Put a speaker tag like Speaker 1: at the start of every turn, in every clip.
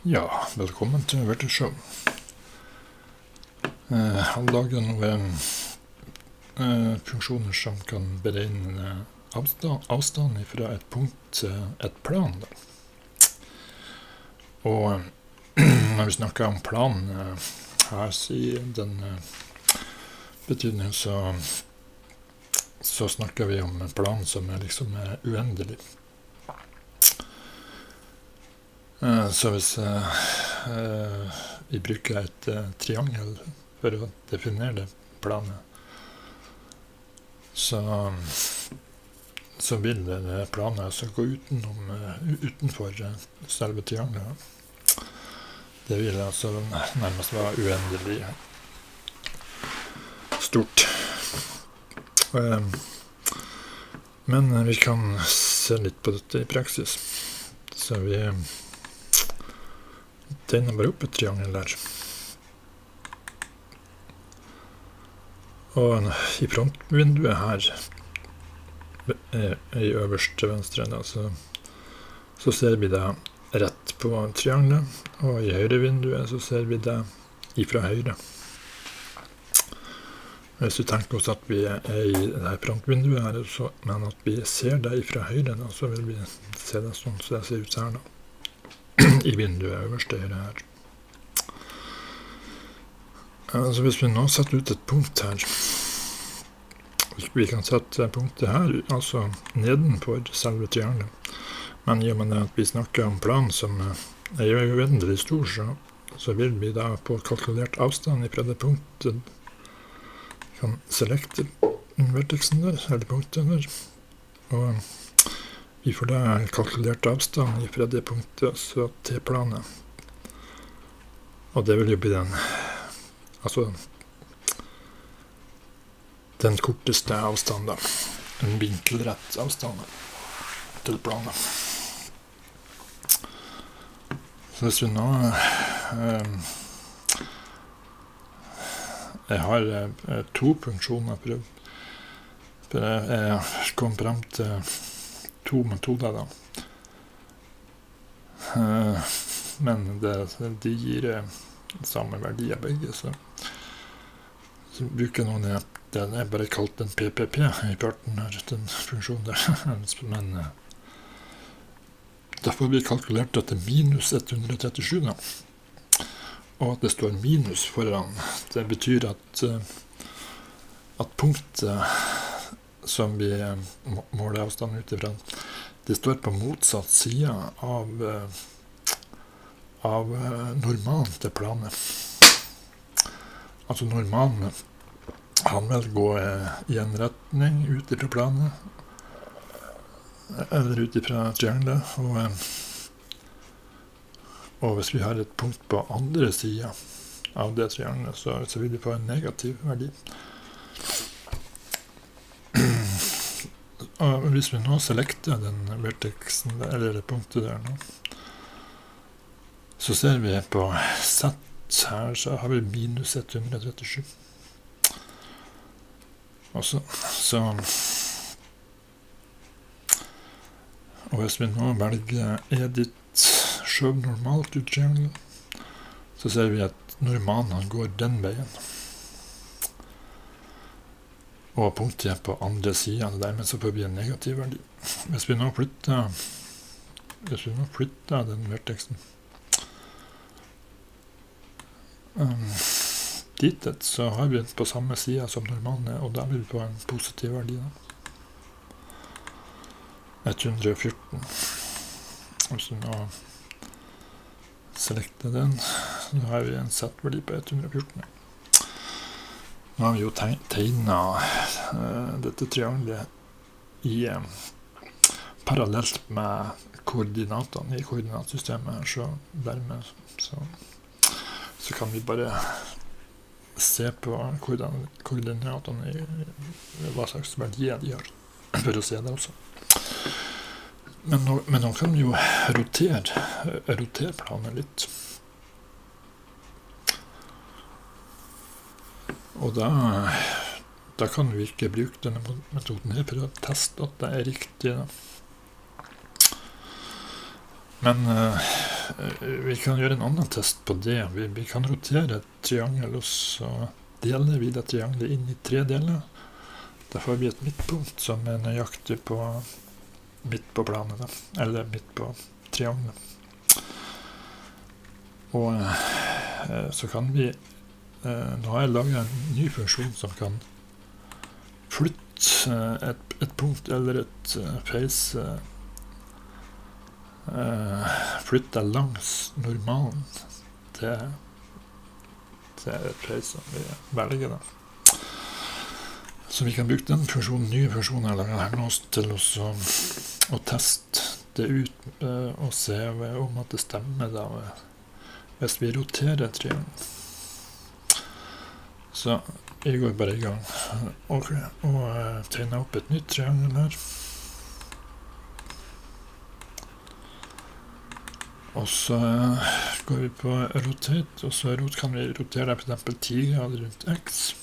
Speaker 1: Ja, velkommen til Vertishow. Han lager noen funksjoner som kan beregne avstand fra et punkt til et plan. Og når vi snakker om plan her i den betydningen, så snakker vi om en plan som liksom er uendelig. Så hvis vi bruker et triangel for å definere det planet, så vil det planet altså gå utenfor selve triangelet. Det vil altså nærmest være uendelig stort. Men vi kan se litt på dette i praksis. Så vi tegner bare opp et triangel der. Og i frontvinduet her, i øverste venstre, så ser vi det rett på triangelet, og i høyre vinduet så ser vi det ifra høyre. Hvis vi tenker oss at vi er i det frontvinduet her, men at vi ser det ifra høyre, så vil vi se det sånn som det ser ut her da. I vinduet øverste høyre her. Altså hvis vi nå setter ut et punkt her, vi kan sette punktet her, altså nedenfor selve triangelet. Men i og med det at vi snakker om plan som er uendelig stor, så vil vi da på kalkulert avstand fra det punktet kan selekte verteksen der, eller punktet der, og vi får da kalkulert avstand fra det punktet så til planet. Og det vil jo bli den korteste avstanden, en vinkelrett avstand til planet. Så hvis vi nå jeg har to funksjoner for jeg kom frem til to metoder da. Men de gir samme verdier begge, så bruker noen den er bare kalt en PPP i parten her, den funksjonen der. Men da får vi kalkulert at det er minus 137 da. Og at det står minus foran. Det betyr at punktet som vi måler avstand ut ifra, det står på motsatt side av normalen til planet. Altså normalen, han vil gå i en retning ut ifra planet, eller ut ifra triangelet, og hvis vi har et punkt på andre siden av det triangelet, så vil vi få en negativ verdi. Og hvis vi nå selekter den verteksen, eller det punktet der nå, så ser vi på sett her, så har vi minus 137. Og hvis vi nå velger edit skjøv normalt ut triangelet, så ser vi at normalen går den veien. Og punktet er på andre siden, og dermed så får vi en negativ verdi. Hvis vi nå flytter den verteksen ditet, så har vi den på samme side som normalen, og da vil vi få en positiv verdi da. 114. Hvis vi nå selekter den, så har vi en settverdi på 114. Nå har vi jo tegnet dette triangelet i parallelt med koordinatene i koordinatsystemet, så dermed så kan vi bare se på koordinatene i hva slags verdier de har, for å se det også. Men nå kan vi jo rotere planet litt. Og da kan vi ikke bruke denne metoden her for å teste at det er riktig. Men vi kan gjøre en annen test på det. Vi kan rotere et triangel, og så deler vi det triangelet inn i 3 deler. Da får vi et midtpunkt som nøyaktig midt på planet, da. Eller midt på triangelet. Og så kan vi, nå har jeg laget en ny funksjon som kan flytte et punkt eller et face, flytte langs normalen til et face som vi velger, da. Så vi kan bruke den funksjonen, nye funksjonen jeg lager her nå, til å teste det ut og se om at det stemmer da, hvis vi roterer triangelen. Så jeg går bare i gang og tegner opp et nytt triangel her. Og så går vi på rotate, og så kan vi rotere det for eksempel 10 grader rundt X.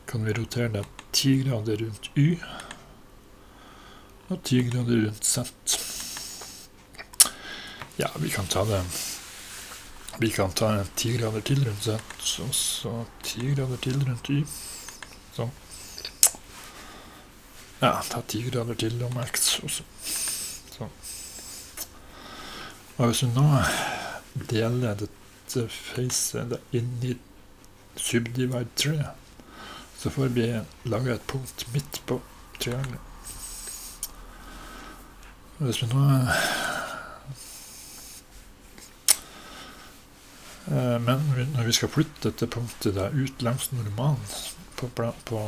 Speaker 1: Kan vi rotere det 10 grader rundt Y, og 10 grader rundt Z. Ja, vi kan ta 10 grader til rundt Z, og så 10 grader til rundt Y. Sånn. Ja, ta 10 grader til om X også. Sånn. Og hvis vi nå deler dette facet inn i subdivide 3, så får vi lage et punkt midt på triangelet. Hvis vi nå men når vi skal flytte dette punktet da, ut langs normalen på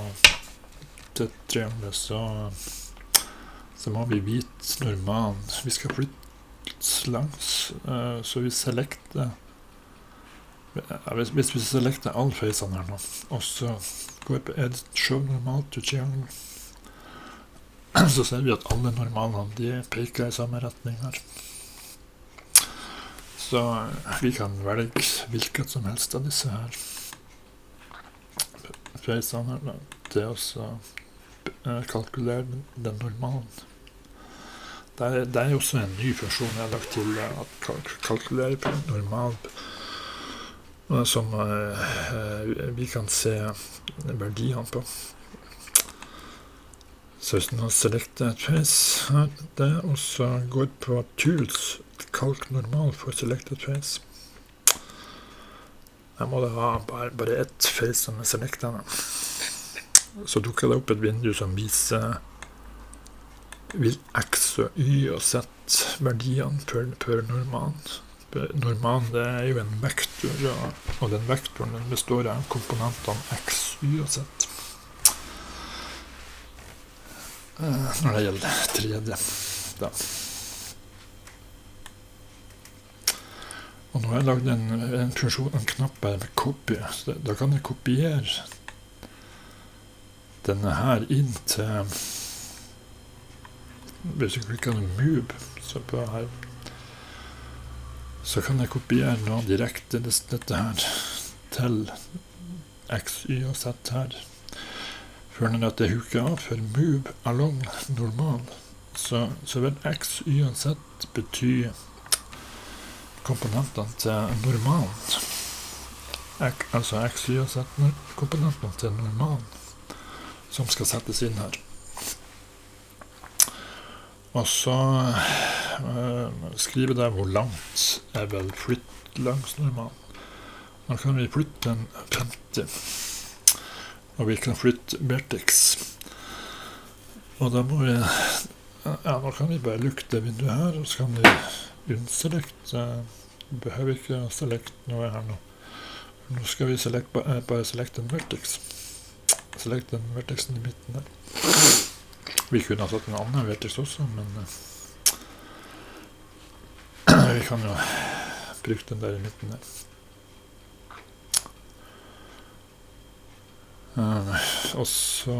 Speaker 1: det triangelet, så må vi vite normalen. Vi skal flytte langs, så vi selekter hvis vi selekter alle facene her nå, og så går på edit show normalt to triangle, så ser vi at alle normalene de peker i samme retning her. Så vi kan velge hvilket som helst av disse her facene her, det er også kalkulere den normalen. Det er også en ny funksjon jeg har lagt til at kalkulere på normal, som vi kan se verdiene på. Så hvis nå selekter et face her, og så går på tools, kalk normal for selected face. Her må det ha bare ett face som selekter. Så dukker det opp et vindu som viser X og Y og Z verdiene per normalen. Normalen det er jo en vektor, og den vektoren den består av komponentene X, Y og Z. Når det gjelder 3D da. Og nå har jeg laget en funksjon, en knapp her med copy, så da kan jeg kopiere denne her inn til, hvis jeg klikker på move, så kan jeg kopiere nå direkte dette her til X, Y og Z her. Før når jeg huker av for move along normal, så vil X, Y og Z bety komponentene til normalen. Altså X, Y og Z komponentene til normalen som skal settes inn her. Og så skriver jeg hvor langt jeg vil flytte langs normalen. Nå kan vi flytte den 50, og vi kan flytte vertex. Og da må vi, nå kan vi bare lukke det vinduet her, og så kan vi unselekte. Vi behøver ikke å selekte noe her nå. Nå skal vi bare selekte en vertex. Selekte den vertexen i midten der. Vi kunne ha tatt en annen vertex også, men vi kan jo bruke den der i midten der. Og så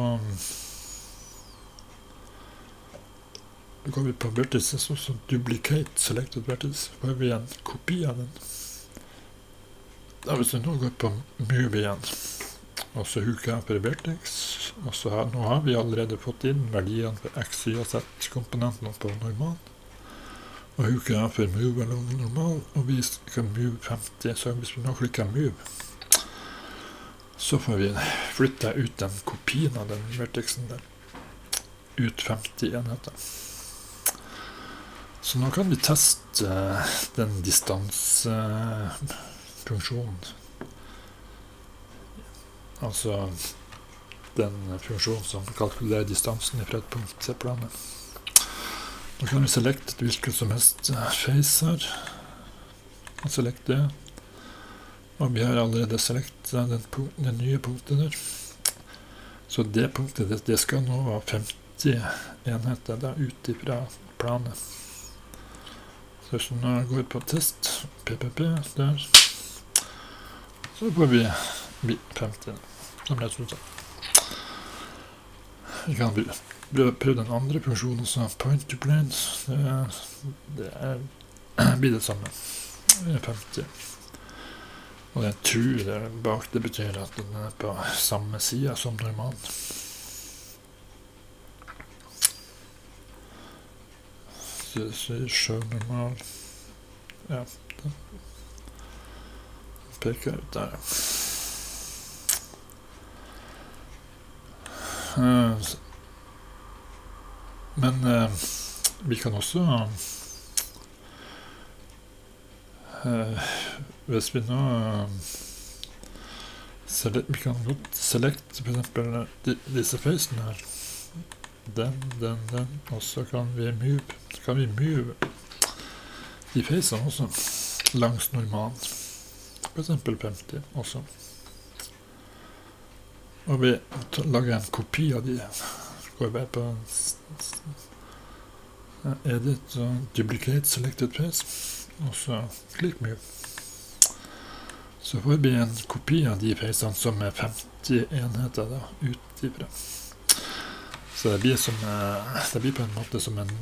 Speaker 1: går vi på vertices, og så duplicate selected vertices, så får vi en kopi av den. Da hvis vi nå går på move igjen, og så huker jeg for vertex, og så nå har vi allerede fått inn verdiene for X, Y og Z komponentene på normal. Og huket er for move eller normal, og vi skal move 50, så hvis vi nå klikker move, så får vi flytte ut den kopien av den vertexen der, ut 50 enheter. Så nå kan vi teste den distansefunksjonen, altså den funksjonen som kalkulerer distansen fra et punkt til planet. Nå kan vi selekte hvilket som helst face her, og selekte det, og vi har allerede selektet det nye punktet der. Så det punktet, det skal nå ha 50 enheter da, ut ifra planet. Så hvis vi nå går på test, PPP, der, så får vi 50 som resultat. Vi kan prøve den andre funksjonen, så point to planes, blir det samme, 50. Og den true der bak, det betyr at den er på samme side som normal. Så show normal, ja, den peker ut der. Men vi kan også hvis vi nå vi kan godt selekte for eksempel disse facene her, den, og så kan vi move de facene også langs normalen, for eksempel 50 også. Og vi lager en kopi av de, går vi på edit og duplicate selected face, og så klikk move. Så får vi en kopi av de facene som er 50 enheter da, utifra. Så det blir på en måte som en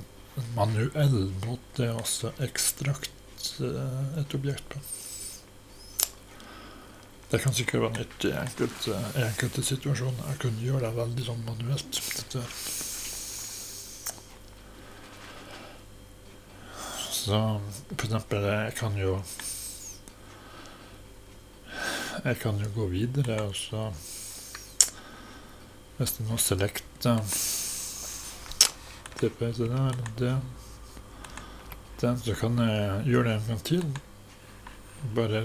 Speaker 1: manuell måte å ekstrakt et objekt på. Det kan sikkert være nyttig i enkelte situasjoner. Jeg kunne gjøre det veldig sånn manuelt. Så for eksempel, jeg kan jo gå videre, og så hvis jeg nå selekter TPC der, den, så kan jeg gjøre det en gang til. Bare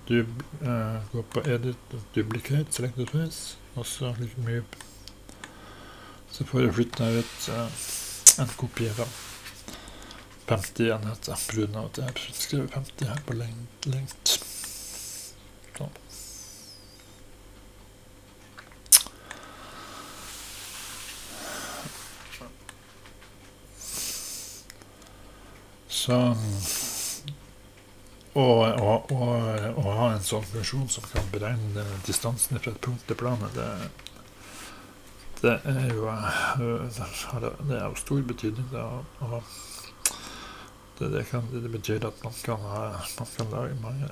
Speaker 1: gå på edit, duplicate, selected face, og så klikk move. Så får jeg flytte ut en kopi av 50 enheter, på grunn av at jeg skriver 50 her på lengt. Sånn. Så å ha en sånn funksjon som kan beregne distansen fra et punkt til planet, det er jo stor betydning da, og det betyr at man kan lage mange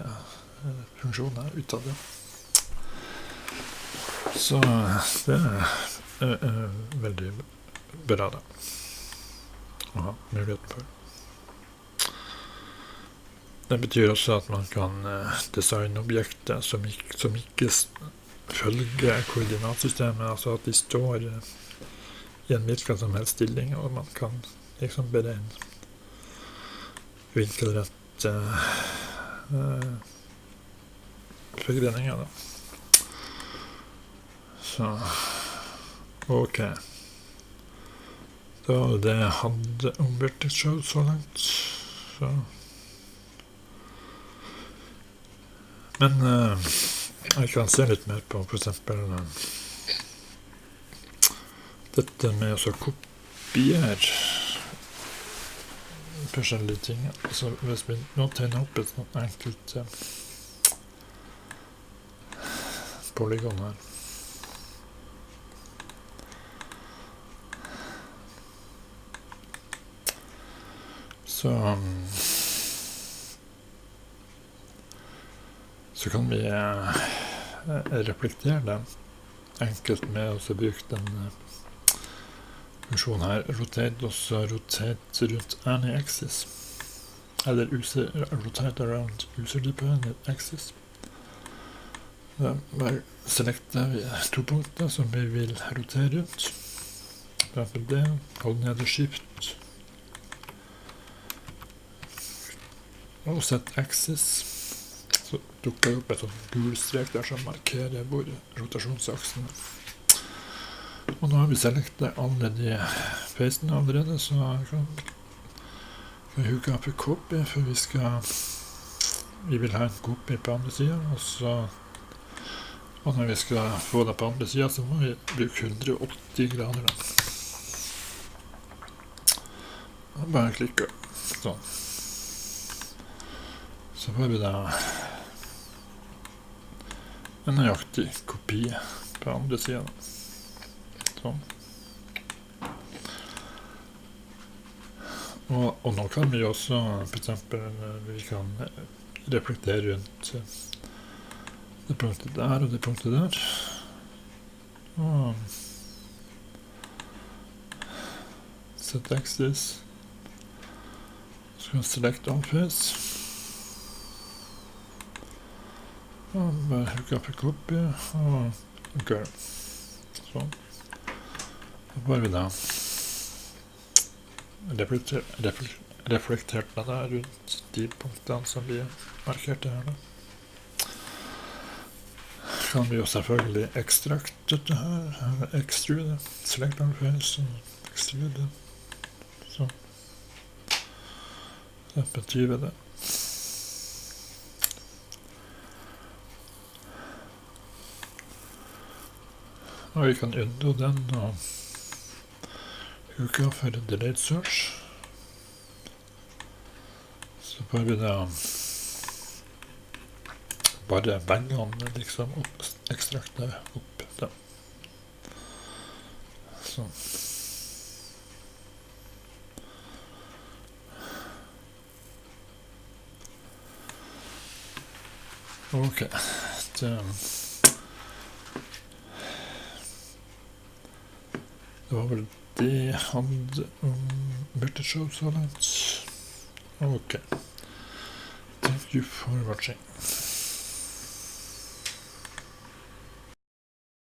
Speaker 1: funksjoner ut av det. Så det er veldig bra da, å ha muligheten for. Det betyr også at man kan designe objekter som ikke følger koordinatsystemet, altså at de står i en hvilken som helst stilling, og man kan liksom beregne vinkelrett forgreninger da. Så, ok. Da var det jeg hadde om Vertex Show så langt, så... Men jeg kan se litt mer på for eksempel dette med å kopiere forskjellige ting. Så hvis vi nå tegner opp et sånt enkelt polygon her, så kan vi reflektere det enkelt med å bruke den funksjonen her, rotate, og så rotate rundt any axis. eller rotate around user-dependent axis. Bare selekter vi 2 punkter som vi vil rotere rundt. For eksempel det, hold ned i Shift, og sett axis. Så dukker det opp et sånt gul strek der som markerer hvor rotasjonsaksen er. Og nå har vi selektet alle de facene allerede, så kan vi hooke opp en copy, for vi vil ha en copy på andre siden, og når vi skal få det på andre siden, så må vi bruke 180 grader da. Og bare klikke sånn. Så får vi da en nøyaktig kopi på andre siden. Sånn. Og nå kan vi også, for eksempel, vi kan reflektere rundt det punktet der og det punktet der. Og set axis. Så skal vi select all face. Og bare hooke opp en copy, og ok. Sånn. Så får vi da reflektert med det rundt de punktene som vi markerte her da. Kan vi jo selvfølgelig ekstrakte dette her, extrude, select all face, extrude, sånn. Det betyr det. Og vi kan undo den og hooke for delete search. Så får vi da bare veggene liksom ekstrakte opp da. Sånn. Ok. Det var vel det jeg hadde om Multishow så langt. Ok. Thank you for watching.